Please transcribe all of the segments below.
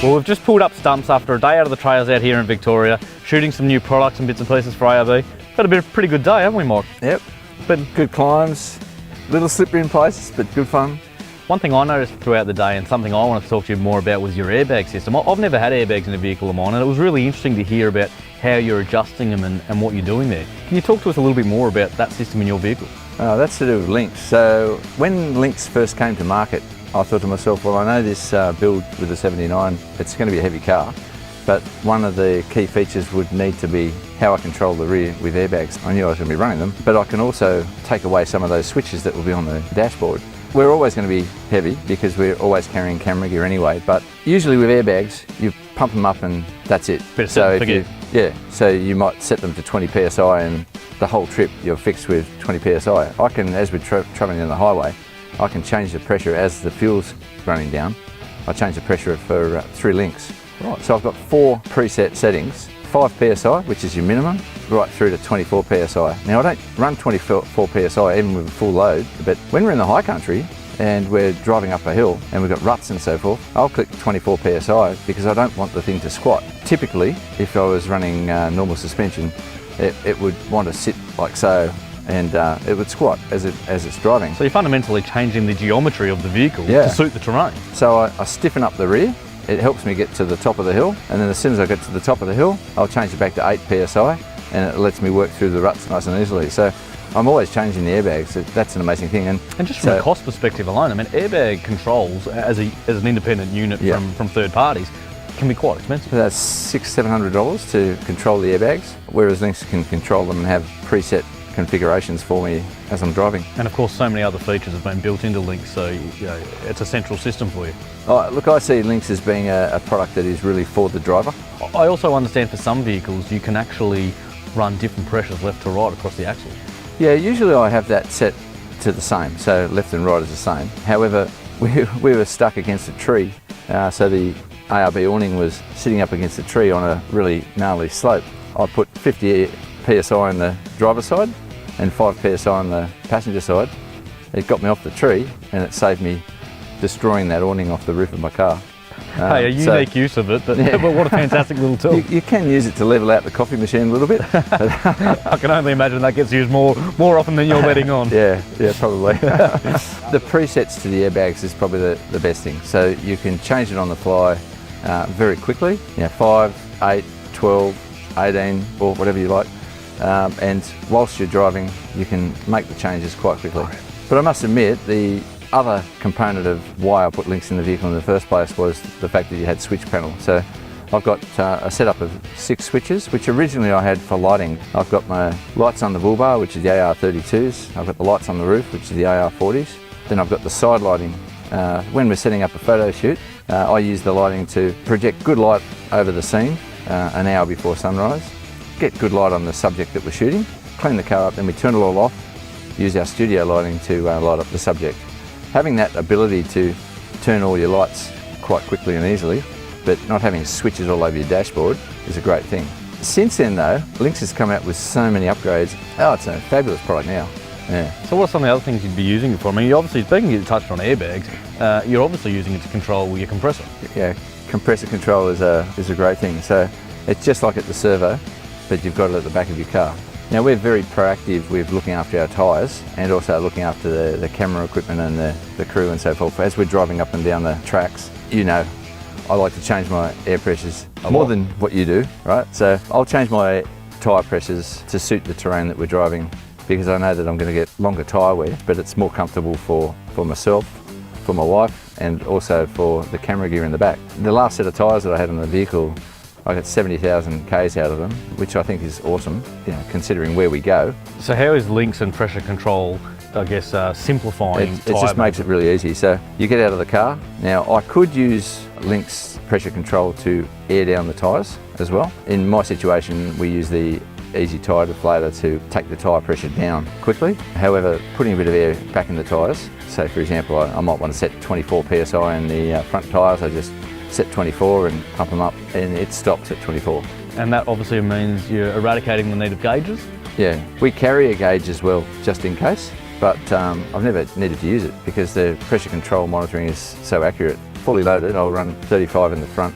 Well, we've just pulled up stumps after a day out of the trails out here in Victoria, shooting some new products and bits and pieces for ARB. Had a pretty good day, haven't we, Mike? Yep, but good climbs, little slippery in places, but good fun. One thing I noticed throughout the day, and something I wanted to talk to you more about, was your airbag system. I've never had airbags in a vehicle of mine, and it was really interesting to hear about how you're adjusting them and what you're doing there. Can you talk to us a little bit more about that system in your vehicle? That's to do with LINX. So when LINX first came to market, I thought to myself, well, I know this build with the 79, it's going to be a heavy car, but one of the key features would need to be how I control the rear with airbags. I knew I was going to be running them, but I can also take away some of those switches that will be on the dashboard. We're always going to be heavy because we're always carrying camera gear anyway, but usually with airbags, you pump them up and that's it. So you might set them to 20 PSI and the whole trip you're fixed with 20 PSI. I can, as we're traveling down the highway, I can change the pressure as the fuel's running down. I change the pressure for through LINX. Right. So I've got 4 preset settings, 5 PSI, which is your minimum, right through to 24 PSI. Now I don't run 24 PSI even with a full load, but when we're in the high country and we're driving up a hill and we've got ruts and so forth, I'll click 24 PSI because I don't want the thing to squat. Typically, if I was running normal suspension, it would want to sit like so, and it would squat as it's driving. So you're fundamentally changing the geometry of the vehicle to suit the terrain. So I stiffen up the rear. It helps me get to the top of the hill, and then as soon as I get to the top of the hill, I'll change it back to 8 PSI, and it lets me work through the ruts nice and easily. So I'm always changing the airbags. That's an amazing thing. And just from a cost perspective alone, I mean, airbag controls as an independent unit from third parties can be quite expensive. That's $600–700 to control the airbags, whereas LINX can control them and have preset configurations for me as I'm driving. And of course, so many other features have been built into LINX, so it's a central system for you. Look, I see LINX as being a product that is really for the driver. I also understand for some vehicles you can actually run different pressures left to right across the axle. Yeah, usually I have that set to the same, so left and right is the same. However, we were stuck against a tree, so the ARB awning was sitting up against a tree on a really gnarly slope. I put 50 PSI on the driver's side and 5 PSI on the passenger side. It got me off the tree and it saved me destroying that awning off the roof of my car. Hey, a unique use of it, but what a fantastic little tool. You can use it to level out the coffee machine a little bit. I can only imagine that gets used more often than you're letting on. Yeah, probably. The presets to the airbags is probably the best thing. So you can change it on the fly very quickly. 5, 8, 12, 18, or whatever you like. And whilst you're driving, you can make the changes quite quickly. But I must admit, the other component of why I put LINX in the vehicle in the first place was the fact that you had switch panel. So I've got a setup of 6 switches, which originally I had for lighting. I've got my lights on the bull bar, which is the AR32s. I've got the lights on the roof, which is the AR40s. Then I've got the side lighting. When we're setting up a photo shoot, I use the lighting to project good light over the scene an hour before sunrise. Get good light on the subject that we're shooting, clean the car up, then we turn it all off, use our studio lighting to light up the subject. Having that ability to turn all your lights quite quickly and easily, but not having switches all over your dashboard is a great thing. Since then though, LINX has come out with so many upgrades. It's a fabulous product now. Yeah. So what are some of the other things you'd be using it for? I mean, you obviously, speaking you touched on airbags, you're obviously using it to control your compressor. Yeah, compressor control is a great thing. So it's just like at the servo, but you've got it at the back of your car. Now we're very proactive with looking after our tyres and also looking after the camera equipment and the crew and so forth. As we're driving up and down the tracks, I like to change my air pressures more than what you do, right? So I'll change my tyre pressures to suit the terrain that we're driving because I know that I'm going to get longer tyre wear, but it's more comfortable for myself, for my wife, and also for the camera gear in the back. The last set of tyres that I had on the vehicle, I got 70,000 Ks out of them, which I think is awesome, considering where we go. So how is LINX and pressure control, I guess, simplifying it just makes it really easy. So you get out of the car. Now I could use LINX pressure control to air down the tyres as well. In my situation, we use the easy tyre deflator to take the tyre pressure down quickly. However, putting a bit of air back in the tyres, so for example, I might want to set 24 PSI in the front tyres, I just set 24 and pump them up and it stops at 24. And that obviously means you're eradicating the need of gauges? Yeah, we carry a gauge as well, just in case, but I've never needed to use it because the pressure control monitoring is so accurate. Fully loaded, I'll run 35 in the front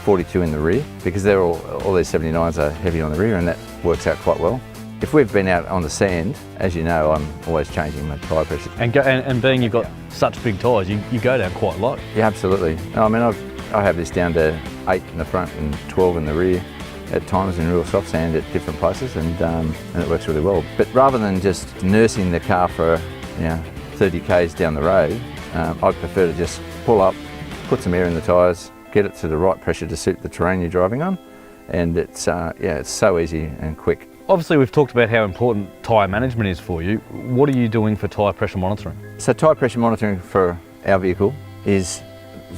42 in the rear, because they're all these 79s are heavy on the rear, and that works out quite well. If we've been out on the sand, as you know, I'm always changing my tyre pressure. And being you've got such big tyres, you go down quite low. Yeah, absolutely. I mean, I have this down to 8 in the front and 12 in the rear at times in real soft sand at different places, and it works really well. But rather than just nursing the car for 30 k's down the road, I'd prefer to just pull up, put some air in the tyres, get it to the right pressure to suit the terrain you're driving on, and it's so easy and quick. Obviously, we've talked about how important tyre management is for you. What are you doing for tyre pressure monitoring? So tyre pressure monitoring for our vehicle is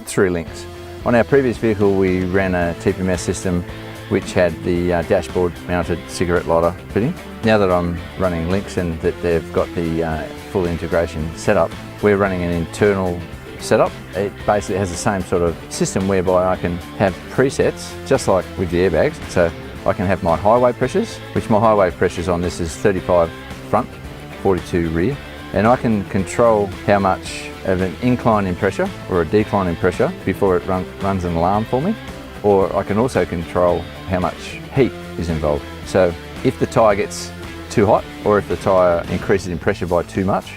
through LINX. On our previous vehicle, we ran a TPMS system which had the dashboard mounted cigarette lighter fitting. Now that I'm running LINX and that they've got the full integration set up, we're running an internal setup. It basically has the same sort of system whereby I can have presets, just like with the airbags. So I can have my highway pressures, which my highway pressures on this is 35 front, 42 rear, and I can control how much of an incline in pressure or a decline in pressure before it runs an alarm for me. Or I can also control how much heat is involved. So if the tyre gets too hot, or if the tyre increases in pressure by too much,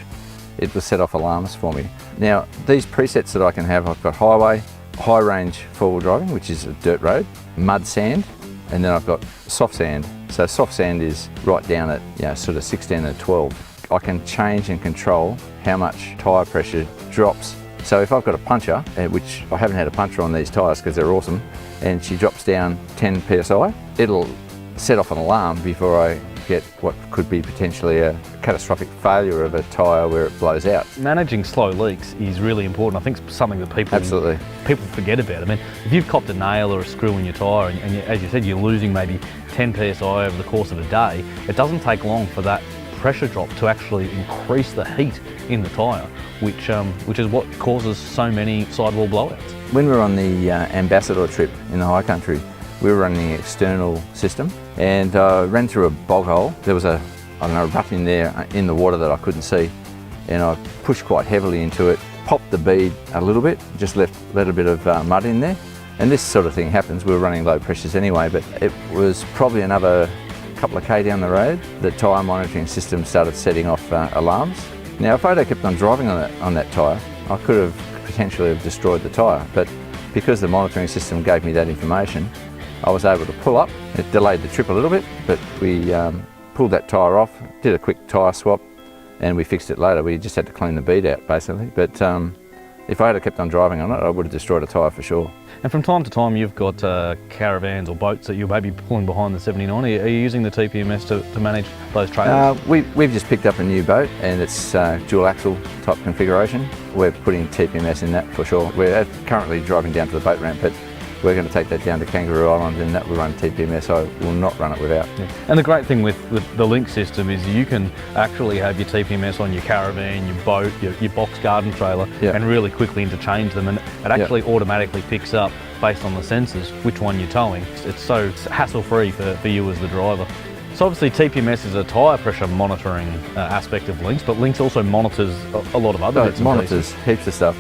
it will set off alarms for me. Now, these presets that I can have, I've got highway, high range four-wheel driving, which is a dirt road, mud sand, and then I've got soft sand. So soft sand is right down at sort of 16 and 12. I can change and control how much tyre pressure drops. So if I've got a puncture, which I haven't had a puncture on these tyres because they're awesome, and she drops down 10 psi, it'll set off an alarm before I get what could be potentially a catastrophic failure of a tyre where it blows out. Managing slow leaks is really important. I think it's something that people forget about. I mean, if you've copped a nail or a screw in your tyre and as you said, you're losing maybe 10 psi over the course of a day, it doesn't take long for that pressure drop to actually increase the heat in the tyre, which is what causes so many sidewall blowouts. When we were on the Ambassador trip in the high country, we were running an external system, and I ran through a bog hole. There was a rut in there in the water that I couldn't see, and I pushed quite heavily into it, popped the bead a little bit, just let a bit of mud in there. And this sort of thing happens. We were running low pressures anyway, but it was probably another couple of K down the road, the tyre monitoring system started setting off alarms. Now, if I'd have kept on driving on that tyre, I could have potentially have destroyed the tyre, but because the monitoring system gave me that information, I was able to pull up. It delayed the trip a little bit, but we pulled that tyre off, did a quick tyre swap, and we fixed it later. We just had to clean the bead out, basically. But if I had kept on driving on it, I would have destroyed a tyre for sure. And from time to time, you've got caravans or boats that you may be pulling behind the 79. Are you using the TPMS to manage those trailers? We've just picked up a new boat, and it's dual axle type configuration. We're putting TPMS in that for sure. We're currently driving down to the boat ramp, but we're going to take that down to Kangaroo Island, and that will run TPMS. I will not run it without. Yeah. And the great thing with the LINX system is you can actually have your TPMS on your caravan, your boat, your box garden trailer, and really quickly interchange them, and it actually automatically picks up based on the sensors which one you're towing. It's so hassle-free for you as the driver. So obviously TPMS is a tyre pressure monitoring aspect of LINX, but LINX also monitors a lot of other bits and monitors heaps of stuff.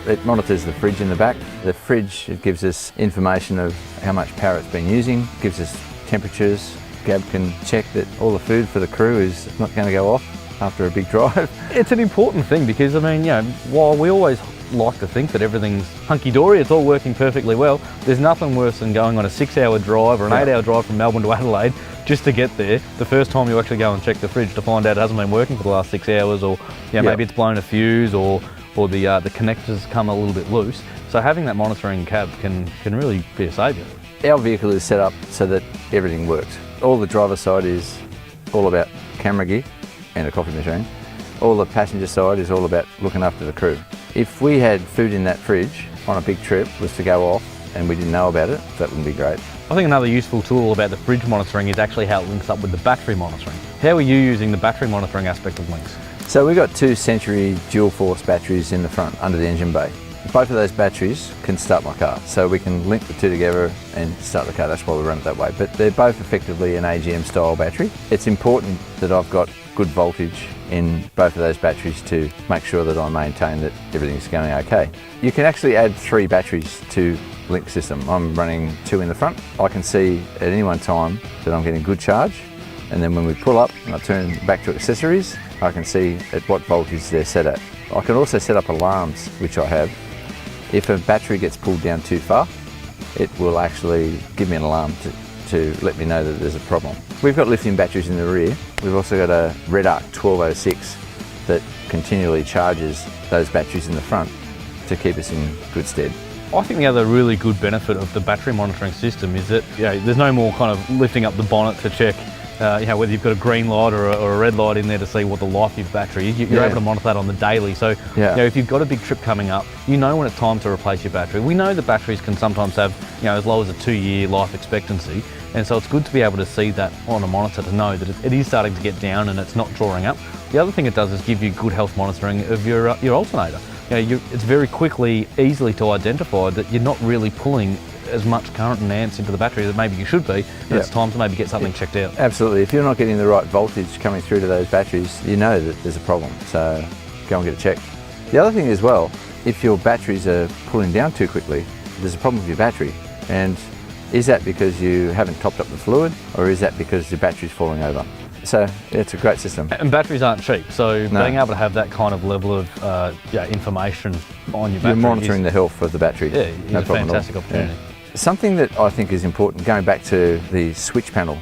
It monitors the fridge in the back. The fridge, it gives us information of how much power it's been using, gives us temperatures. Gab can check that all the food for the crew is not going to go off after a big drive. It's an important thing because, I mean, while we always like to think that everything's hunky-dory, it's all working perfectly well, there's nothing worse than going on a 6-hour drive or an 8-hour drive from Melbourne to Adelaide just to get there. The first time you actually go and check the fridge to find out it hasn't been working for the last 6 hours, or maybe it's blown a fuse, or the connectors come a little bit loose. So having that monitoring cab can really be a saviour. Our vehicle is set up so that everything works. All the driver's side is all about camera gear and a coffee machine. All the passenger side is all about looking after the crew. If we had food in that fridge on a big trip was to go off and we didn't know about it, that wouldn't be great. I think another useful tool about the fridge monitoring is actually how it links up with the battery monitoring. How are you using the battery monitoring aspect of LINX? So we've got 2 Century dual force batteries in the front under the engine bay. Both of those batteries can start my car, so we can link the two together and start the car. That's why we run it that way. But they're both effectively an AGM style battery. It's important that I've got good voltage in both of those batteries to make sure that I maintain that everything's going okay. You can actually add 3 batteries to LINX system. I'm running 2 in the front. I can see at any one time that I'm getting good charge, and then when we pull up and I turn back to accessories, I can see at what voltage they're set at. I can also set up alarms, which I have. If a battery gets pulled down too far, it will actually give me an alarm to let me know that there's a problem. We've got lithium batteries in the rear. We've also got a Red Arc 1206 that continually charges those batteries in the front to keep us in good stead. I think the other really good benefit of the battery monitoring system is that there's no more kind of lifting up the bonnet to check whether you've got a green light or a red light in there to see what the life of your battery is. You're able to monitor that on the daily. So if you've got a big trip coming up, you know when it's time to replace your battery. We know that batteries can sometimes have as low as a 2-year life expectancy, and so it's good to be able to see that on a monitor to know that it is starting to get down and it's not drawing up. The other thing it does is give you good health monitoring of your alternator. It's very easily to identify that you're not really pulling as much current and amps into the battery that maybe you should be, and it's time to maybe get something checked out. Absolutely. If you're not getting the right voltage coming through to those batteries, you know that there's a problem, so go and get it checked. The other thing as well, if your batteries are pulling down too quickly, there's a problem with your battery. And is that because you haven't topped up the fluid, or is that because your battery's falling over? So it's a great system. And batteries aren't cheap, so being able to have that kind of level of information on your battery. You're monitoring the health of the battery. Yeah, it's a fantastic opportunity. Yeah. Something that I think is important, going back to the switch panel.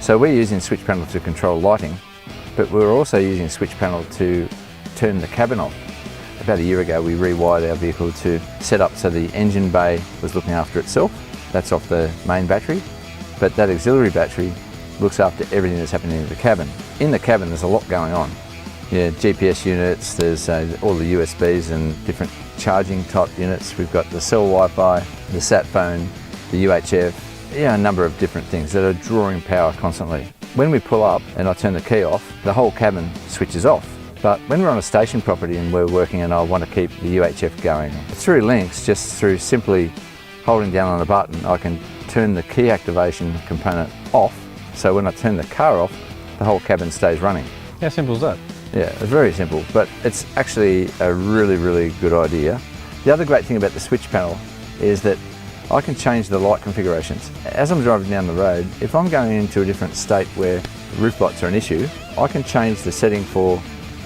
So we're using switch panel to control lighting, but we're also using switch panel to turn the cabin off. About a year ago, we rewired our vehicle to set up so the engine bay was looking after itself. That's off the main battery, but that auxiliary battery looks after everything that's happening in the cabin. In the cabin, there's a lot going on. GPS units, there's all the USBs and different charging type units. We've got the cell Wi-Fi, the sat phone, the UHF, a number of different things that are drawing power constantly. When we pull up and I turn the key off, the whole cabin switches off. But when we're on a station property and we're working and I want to keep the UHF going, through LINX, just through simply holding down on a button, I can turn the key activation component off. So when I turn the car off, the whole cabin stays running. How simple is that? Yeah, it's very simple, but it's actually a really, really good idea. The other great thing about the switch panel is that I can change the light configurations. As I'm driving down the road, if I'm going into a different state where roof lights are an issue, I can change the setting for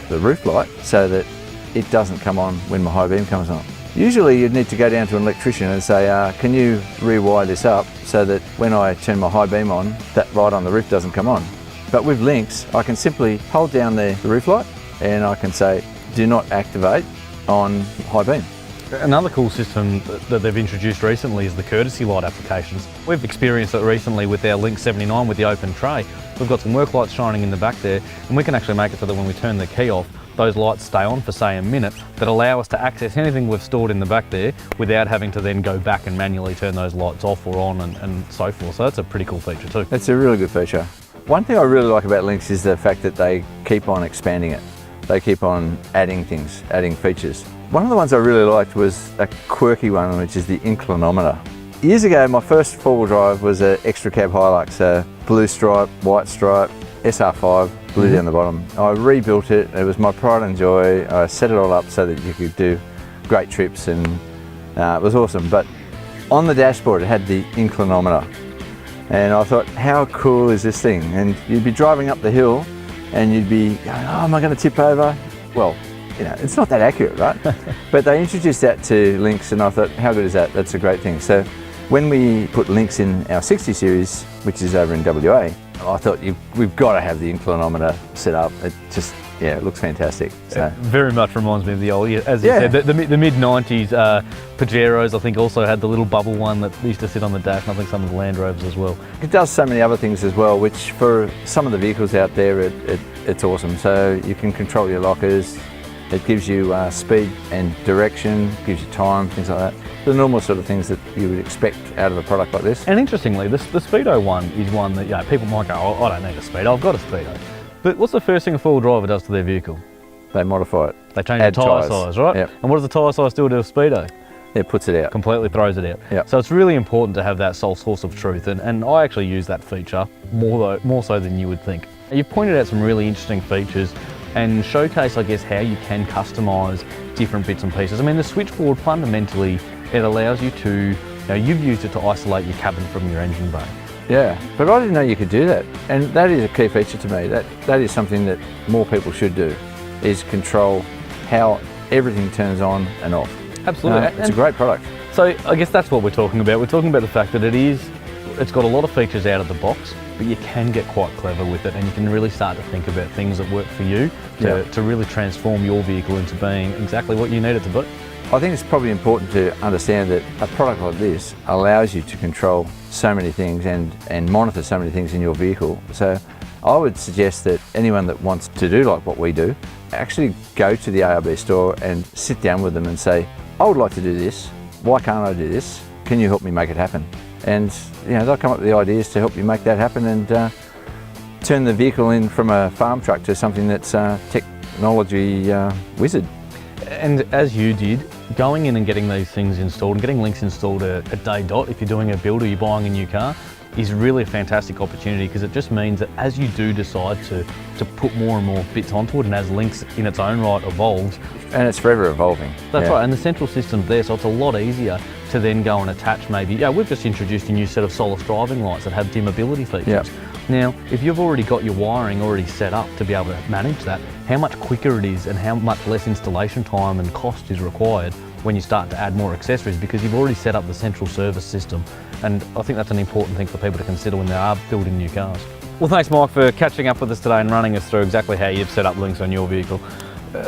the roof light so that it doesn't come on when my high beam comes on. Usually you'd need to go down to an electrician and say, can you rewire this up so that when I turn my high beam on, that light on the roof doesn't come on. But with LINX, I can simply hold down the roof light and I can say, do not activate on high beam. Another cool system that they've introduced recently is the courtesy light applications. We've experienced it recently with our LINX 79 with the open tray. We've got some work lights shining in the back there, and we can actually make it so that when we turn the key off, those lights stay on for say a minute, that allow us to access anything we've stored in the back there without having to then go back and manually turn those lights off or on and so forth. So that's a pretty cool feature too. That's a really good feature. One thing I really like about LINX is the fact that they keep on expanding it. They keep on adding things, adding features. One of the ones I really liked was a quirky one, which is the inclinometer. Years ago, my first four-wheel drive was an extra cab Hilux, a blue stripe, white stripe, SR5, blue down the bottom. I rebuilt it. It was my pride and joy. I set it all up so that you could do great trips, and it was awesome. But on the dashboard, it had the inclinometer. And I thought, how cool is this thing? And you'd be driving up the hill and you'd be going, oh, am I going to tip over? Well, it's not that accurate, right? But they introduced that to LINX and I thought, how good is that? That's a great thing. So when we put LINX in our 60 series, which is over in WA, I thought we've got to have the inclinometer set up. It just, it looks fantastic. So. It very much reminds me of the old, as you said, the mid-90s Pajeros, I think, also had the little bubble one that used to sit on the dash, and I think some of the Land Rovers as well. It does so many other things as well, which for some of the vehicles out there, it's awesome. So you can control your lockers. It gives you speed and direction, gives you time, things like that. The normal sort of things that you would expect out of a product like this. And interestingly, the Speedo one is one that people might go, oh, I don't need a Speedo, I've got a Speedo. But what's the first thing a four-wheel driver does to their vehicle? They modify it. They change the tyre size, right? Yep. And what does the tyre size do to a Speedo? It puts it out. Completely throws it out. Yep. So it's really important to have that sole source of truth, and I actually use that feature more so than you would think. You've pointed out some really interesting features and showcase, I guess, how you can customise different bits and pieces. I mean, the switchboard, fundamentally, it allows you to Now, you've used it to isolate your cabin from your engine bay. Yeah, but I didn't know you could do that, and that is a key feature to me. That is something that more people should do, is control how everything turns on and off. Absolutely. It's a great product. So I guess that's what we're talking about. We're talking about the fact that it's got a lot of features out of the box, but you can get quite clever with it, and you can really start to think about things that work for you to really transform your vehicle into being exactly what you need it to be. I think it's probably important to understand that a product like this allows you to control so many things and monitor so many things in your vehicle. So I would suggest that anyone that wants to do like what we do, actually go to the ARB store and sit down with them and say, I would like to do this, why can't I do this? Can you help me make it happen? And they'll come up with the ideas to help you make that happen and turn the vehicle in from a farm truck to something that's technology wizard. And as you did, going in and getting these things installed and getting LINX installed at day dot, if you're doing a build or you're buying a new car, is really a fantastic opportunity, because it just means that as you do decide to put more and more bits onto it, and as LINX in its own right evolves. And it's forever evolving. That's right, and the central system's there, so it's a lot easier to then go and attach maybe, we've just introduced a new set of Solus driving lights that have dimmability features. Yep. Now, if you've already got your wiring already set up to be able to manage that, how much quicker it is and how much less installation time and cost is required when you start to add more accessories, because you've already set up the central service system. And I think that's an important thing for people to consider when they are building new cars. Well, thanks Mike for catching up with us today and running us through exactly how you've set up LINX on your vehicle.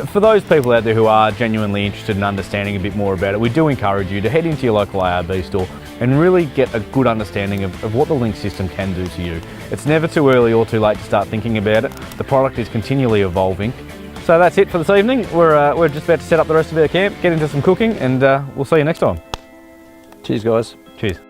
For those people out there who are genuinely interested in understanding a bit more about it, we do encourage you to head into your local ARB store and really get a good understanding of what the LINX system can do to you. It's never too early or too late to start thinking about it. The product is continually evolving. So that's it for this evening. We're just about to set up the rest of our camp, get into some cooking, and we'll see you next time. Cheers guys. Cheers.